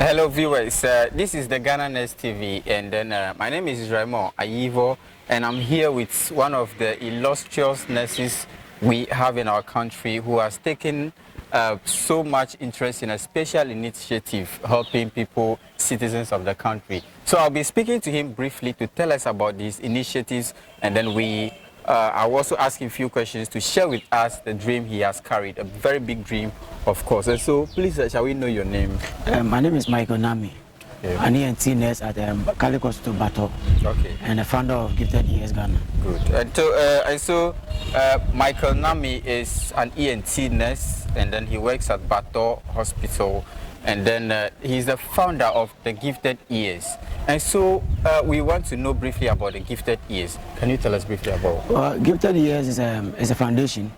Hello viewers, this is the Ghana Nest TV, and then my name is Raymond Ayivo, and I'm here with one of the illustrious nurses we have in our country who has taken so much interest in a special initiative helping people, citizens of the country. So I'll be speaking to him briefly to tell us about these initiatives, and then I'll also ask him a few questions to share with us the dream he has carried, a very big dream, of course. And so, please, shall we know your name? My name is Michael Naami. Okay. An ENT nurse at Calico Bato. Okay. And the founder of Gifted Ears Ghana. Good. And so, Michael Naami is an ENT nurse, and then he works at Bato Hospital, and then he's the founder of the Gifted Ears. And so we want to know briefly about the Gifted Ears. Can you tell us briefly about? Well, Gifted Ears is a foundation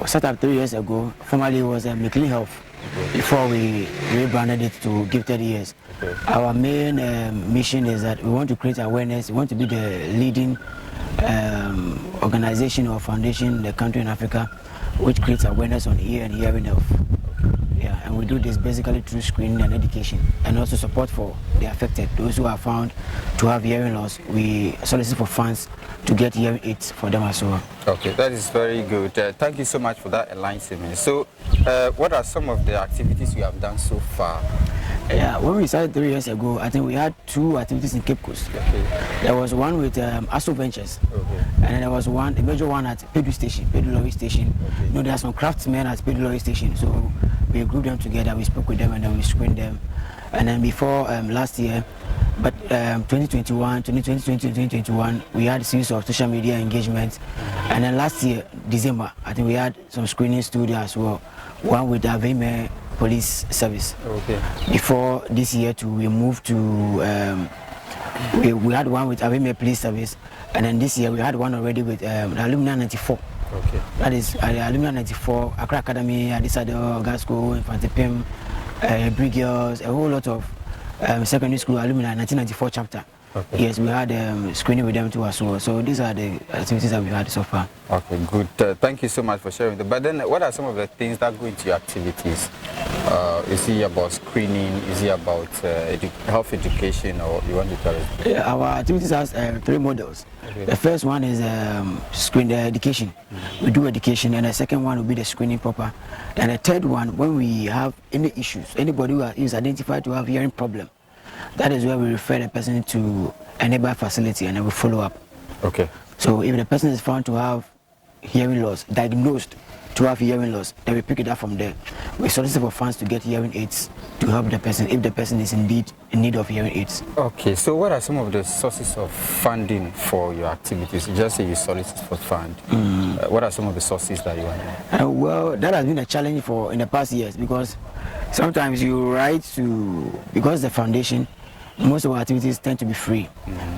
set up 3 years ago. Formerly it was McLean Health. Okay. Before we rebranded it to Gifted Ears. Okay. Our main mission is that we want to create awareness. We want to be the leading organization or foundation in the country in Africa which creates awareness on ear and hearing health. Yeah, and we do this basically through screening and education, and also support for the affected, those who are found to have hearing loss. We solicit for funds to get hearing aids for them as well. Okay, that is very good. Thank you so much for that enlightenment. So, what are some of the activities you have done so far? Yeah, when we started 3 years ago, I think we had 2 activities in Cape Coast. Okay. There was one with ASO Ventures, okay. And then there was one, a major one at Pedu Station, Pedu Lorry Station. Okay. You know, there are some craftsmen at Pedu Lorry Station, so we grouped them together, we spoke with them, and then we screened them. And then before last year, but 2021, we had a series of social media engagements. And then last year, December, I think we had some screening studio as well, one with Avime Police Service. Okay. Before this year, we moved to we had one with Avime Police Service, and then this year we had one already with Alumni 94. Okay. That is Alumni 94, Accra Academy, Adisado, Gasco, Infantipim, Briggirls, a whole lot of secondary school alumni 1994 chapter. Okay. Yes, we had screening with them too as well. So these are the activities that we had so far. Okay, good. Thank you so much for sharing. But then, what are some of the things that go into your activities? Is it about screening? Is it about health education, or you want to tell us? Yeah, our activities has 3 models. Okay. The first one is education. Mm-hmm. We do education, and the second one will be the screening proper. And the third one, when we have any issues, anybody who is identified to have hearing problem, that is where we refer the person to a nearby facility, and then we follow up. Okay. So if the person is found to have hearing loss, diagnosed to have hearing loss, then we pick it up from there. We solicit for funds to get hearing aids to help the person if the person is indeed in need of hearing aids. Okay, so what are some of the sources of funding for your activities? You just say you solicit for fund. What are some of the sources that you want? Well, that has been a challenge in the past years, because sometimes you write because the foundation, most of our activities tend to be free.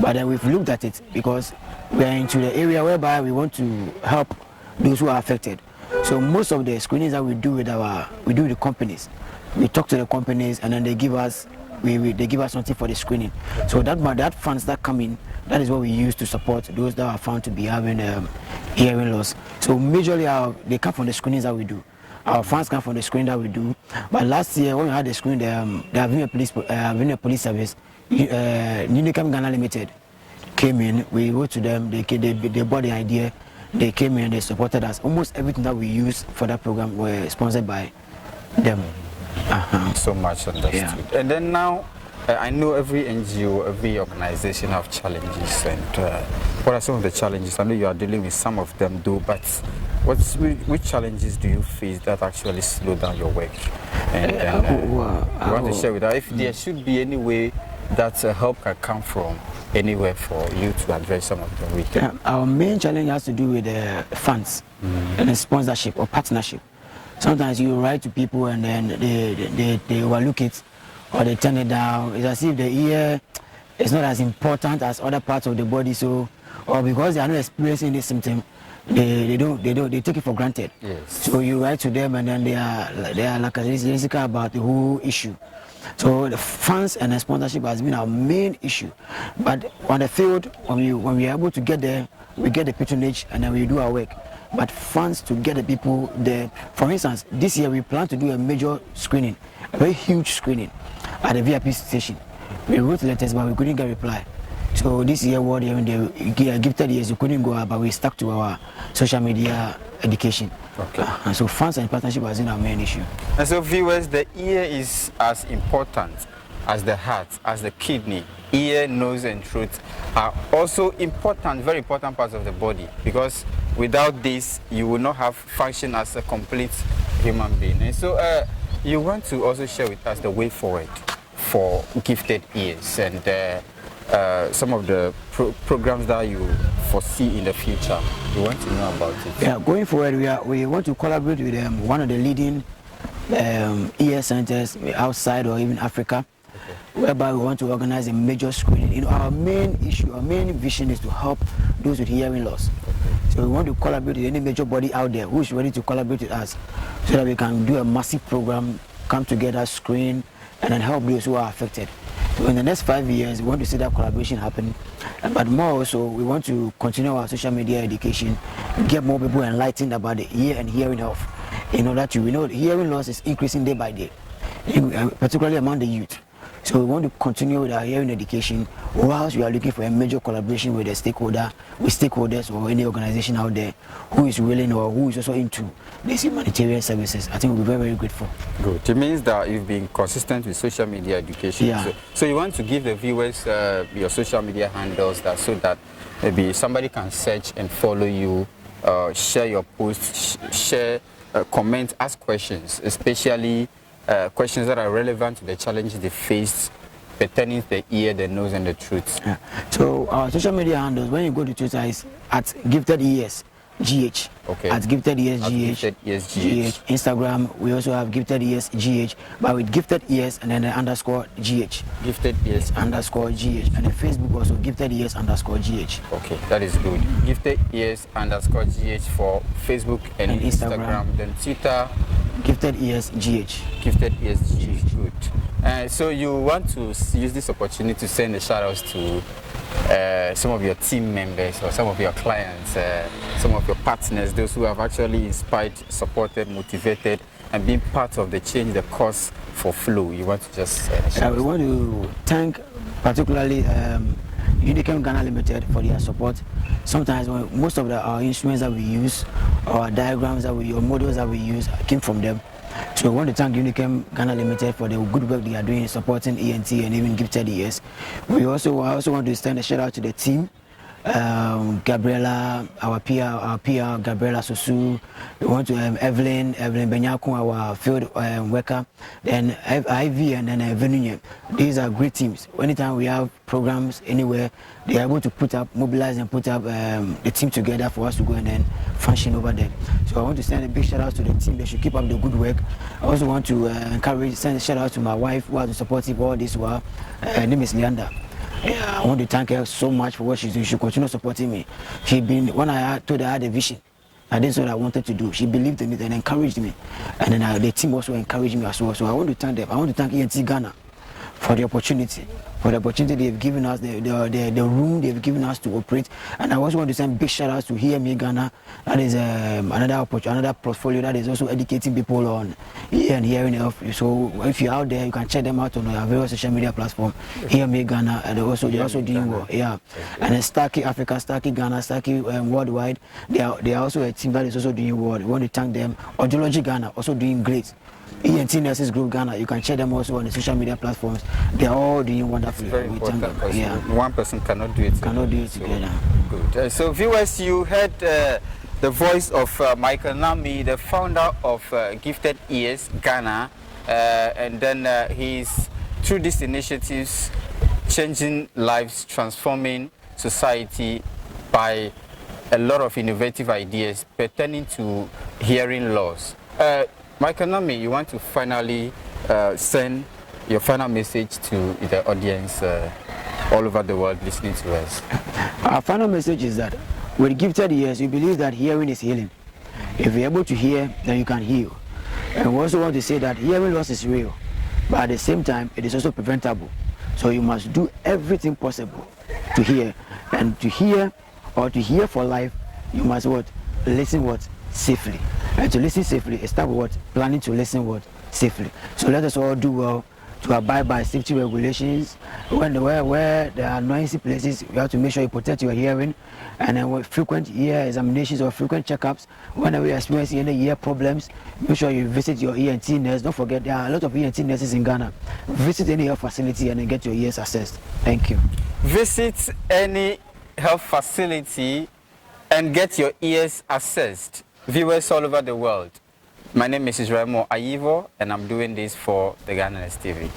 But then we've looked at it because we're into the area whereby we want to help those who are affected. So most of the screenings that we do with the companies, we talk to the companies, and then they give us something for the screening. So that funds that come in, that is what we use to support those that are found to be having hearing loss. So majorly they come from the screenings that we do. Our funds come from the screening that we do. But last year when we had the screen, the police service, Unicam Ghana Limited came in. We wrote to them. They bought the idea. They came in. They supported us. Almost everything that we used for that program were sponsored by them. So much understood. Yeah. And then now, I know every NGO, every organization have challenges. And what are some of the challenges? I know you are dealing with some of them, though. But which challenges do you face that actually slow down your work? And you want to share with us if there should be any way that help can come from anywhere for you to address some of them? Yeah, our main challenge has to do with funds and sponsorship or partnership. Sometimes you write to people and then they overlook it, or they turn it down. It's as if the ear is not as important as other parts of the body. So, or because they are not experiencing this symptom, they take it for granted. Yes. So you write to them, and then they are like insecure about the whole issue. So the funds and the sponsorship has been our main issue. But on the field, when we are able to get there, we get the patronage, and then we do our work. But funds to get the people there. For instance, this year we plan to do a major screening, a very huge screening. at the VIP station. We wrote letters, but we couldn't get reply. So this year, World Hearing Day, gifted years, we couldn't go out, but we stuck to our social media education. Okay. And so funds and partnership has been our main issue. And so viewers, the ear is as important as the heart, as the kidney. Ear, nose and throat are also important, very important parts of the body, because without this, you will not have function as a complete human being. And so you want to also share with us the way forward for gifted ears and some of the programs that you foresee in the future. We want to know about it. Yeah, going forward, we want to collaborate with one of the leading ear centers outside or even Africa, whereby we want to organize a major screening. You know, our main issue, our main vision is to help those with hearing loss. So we want to collaborate with any major body out there who is ready to collaborate with us, so that we can do a massive program, come together, screen, and then help those who are affected. So in the next 5 years, we want to see that collaboration happen. But more also, we want to continue our social media education, get more people enlightened about the ear and hearing health. In order to, we know hearing loss is increasing day by day, particularly among the youth. So we want to continue with our hearing education, whilst we are looking for a major collaboration with stakeholders or any organization out there who is willing or who is also into these humanitarian services. I think we'll be very, very grateful. Good. It means that you've been consistent with social media education. Yeah. So you want to give the viewers your social media handles so that maybe somebody can search and follow you, share your posts, share, comment, ask questions, especially questions that are relevant to the challenges they faced pertaining to the ear, the nose, and the throat. Yeah. So our social media handles, when you go to Twitter, is at Gifted Ears GH. Okay. At Gifted Ears At GH. Gifted Ears GH. Instagram, we also have Gifted Ears GH, but with Gifted Ears and then the underscore GH. Gifted Ears underscore GH. And then Facebook also Gifted Ears underscore GH. Okay, that is good. Gifted Ears underscore GH for Facebook and Instagram. Then Twitter. Gifted Ears GH. Gifted Ears GH. Good. So you want to use this opportunity to send a shout outs to some of your team members or some of your clients, some of your partners, those who have actually inspired, supported, motivated, and been part of the change, the cause for Flow. You want to just we want to thank particularly Unichem Ghana Limited for their support. Sometimes most of our instruments that we use, our diagrams that we, or models that we use came from them. So we want to thank Unichem Ghana Limited for the good work they are doing supporting ENT and even gifted ears. I also want to extend a shout out to the team. Gabriela, our PR, Gabriela Susu. We want to Evelyn Benyakun, our field worker, then Ivy and then Venunia. These are great teams. Anytime we have programs anywhere, they are able to mobilize and put up the team together for us to go and then function over there. So I want to send a big shout out to the team. They should keep up the good work. I also want to send a shout out to my wife who has been supportive all this while. Her name is Leander. Yeah, I want to thank her so much for what she's doing. She continues supporting me. When I told her I had a vision, and this is what I wanted to do, she believed in it and encouraged me. And then the team also encouraged me as well. So I want to thank them. I want to thank ENT Ghana for the opportunity. They've given us, the room they've given us to operate. And I also want to send big shout outs to Hear Me Ghana. That is another portfolio that is also educating people on ear and hearing health. So if you're out there, you can check them out on our various social media platforms. Hear Me Ghana, and they're also doing well. Yeah. And then Starkey Africa, Starkey Ghana, Starkey Worldwide. They are also a team that is also doing well. We want to thank them. Audiology Ghana also doing great. ENT Nurses Group Ghana, you can check them also on the social media platforms. They are all doing wonderfully. Very important. Yeah. One person cannot do it. Together. Good. So viewers, you heard the voice of Michael Naami, the founder of Gifted Ears Ghana, and then he's through these initiatives changing lives, transforming society by a lot of innovative ideas pertaining to hearing loss. Michael Naami, you want to finally send your final message to the audience all over the world listening to us. Our final message is that with gifted ears, we believe that hearing is healing. If you're able to hear, then you can heal. And we also want to say that hearing loss is real, but at the same time, it is also preventable. So you must do everything possible to hear. And to hear, or to hear for life, you must listen safely. And to listen safely, start with planning to listen safely. So let us all do well to abide by safety regulations. Where there are noisy places, you have to make sure you protect your hearing. And then with frequent ear examinations or frequent checkups, whenever you experience any ear problems, make sure you visit your ENT nurse. Don't forget, there are a lot of ENT nurses in Ghana. Visit any health facility and then get your ears assessed. Thank you. Visit any health facility and get your ears assessed. Viewers all over the world, my name is Israel Ayivo, and I'm doing this for the Ghana TV.